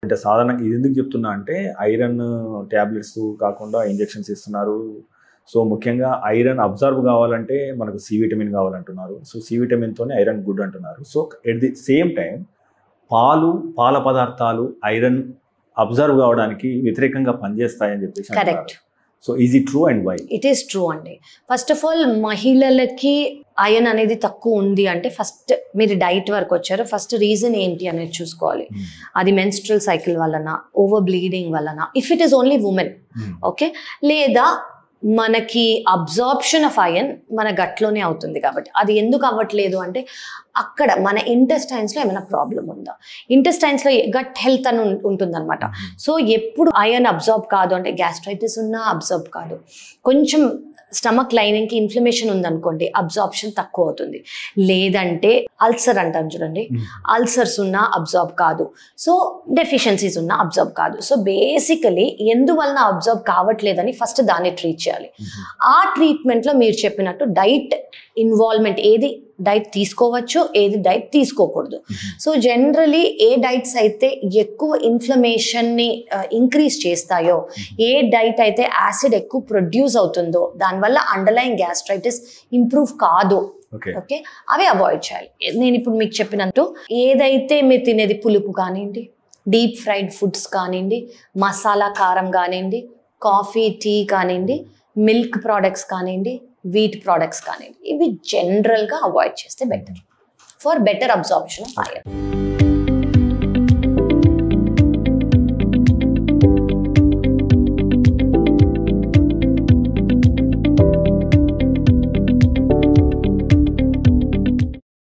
అంటే సాధారణంగా ఇది ఎందుకు చెప్తున్నా అంటే ఐరన్ ట్యాబ్లెట్స్ కాకుండా ఇంజెక్షన్స్ ఇస్తున్నారు. సో ముఖ్యంగా ఐరన్ అబ్జర్వ్ కావాలంటే మనకు సి విటమిన్ కావాలంటున్నారు. సో సి విటమిన్తోనే ఐరన్ గుడ్ అంటున్నారు. So at the same time పాల పదార్థాలు ఐరన్ అబ్జర్వ్ కావడానికి వ్యతిరేకంగా పనిచేస్తాయని చెప్పేసి correct. So is it true and why? It is true అండి. ఫస్ట్ ఆఫ్ ఆల్ మహిళలకి ఐరన్ అనేది తక్కువ ఉంది అంటే ఫస్ట్ మీరు డైట్ వరకు వచ్చారు, ఫస్ట్ రీజన్ ఏంటి అనేది చూసుకోవాలి. అది మెన్స్ట్రల్ సైకిల్ వలన, ఓవర్ బ్లీడింగ్ వలన, if it is only women, okay, లేదా మనకి అబ్జార్ప్షన్ ఆఫ్ ఐరన్ మన గట్లోనే అవుతుంది కాబట్టి. అది ఎందుకు అవ్వట్లేదు అంటే అక్కడ మన ఇంటెస్టైన్స్లో ఏమైనా ప్రాబ్లం ఉందా, ఇంటెస్టైన్స్లో గట్ హెల్త్ అని ఉంటుందన్నమాట. సో ఎప్పుడు ఐరన్ అబ్జార్బ్ కాదు అంటే గ్యాస్ట్రైటిస్ ఉన్నా అబ్జార్బ్ కాదు, కొంచెం స్టమక్ లైనింగ్కి ఇన్ఫ్లమేషన్ ఉందనుకోండి అబ్జార్ప్షన్ తక్కువ అవుతుంది, లేదంటే అల్సర్ అంటారు చూడండి, అల్సర్స్ ఉన్నా అబ్జార్బ్ కాదు, సో డెఫిషియన్సీస్ ఉన్నా అబ్జార్బ్ కాదు. సో బేసికలీ ఎందువలన అబ్జార్బ్ కావట్లేదని ఫస్ట్ దాన్ని ట్రీట్ చేయాలి. ఆ ట్రీట్మెంట్లో మీరు చెప్పినట్టు డైట్ ఇన్వాల్వ్మెంట్, ఏది డైట్ తీసుకోవచ్చు, ఏది డైట్ తీసుకోకూడదు. సో జనరలీ ఏ డైట్స్ అయితే ఎక్కువ ఇన్ఫ్లమేషన్ని ఇంక్రీజ్ చేస్తాయో, ఏ డైట్ అయితే యాసిడ్ ఎక్కువ ప్రొడ్యూస్ అవుతుందో, దానివల్ల అండర్లైన్ గ్యాస్ట్రైటిస్ ఇంప్రూవ్ కాదు, ఓకే, అవి అవాయిడ్ చేయాలి. నేను ఇప్పుడు మీకు చెప్పినట్టు ఏదైతే మీరు తినేది పులుపు కానివ్వండి, డీప్ ఫ్రైడ్ ఫుడ్స్ కానివ్వండి, మసాలా కారం కానివ్వండి, కాఫీ టీ కానివ్వండి, మిల్క్ ప్రోడక్ట్స్ కానివ్వండి, వీట్ ప్రోడక్ట్స్ కానివ్వండి, ఇవి జనరల్గా అవాయిడ్ చేస్తే better for better absorption of iron.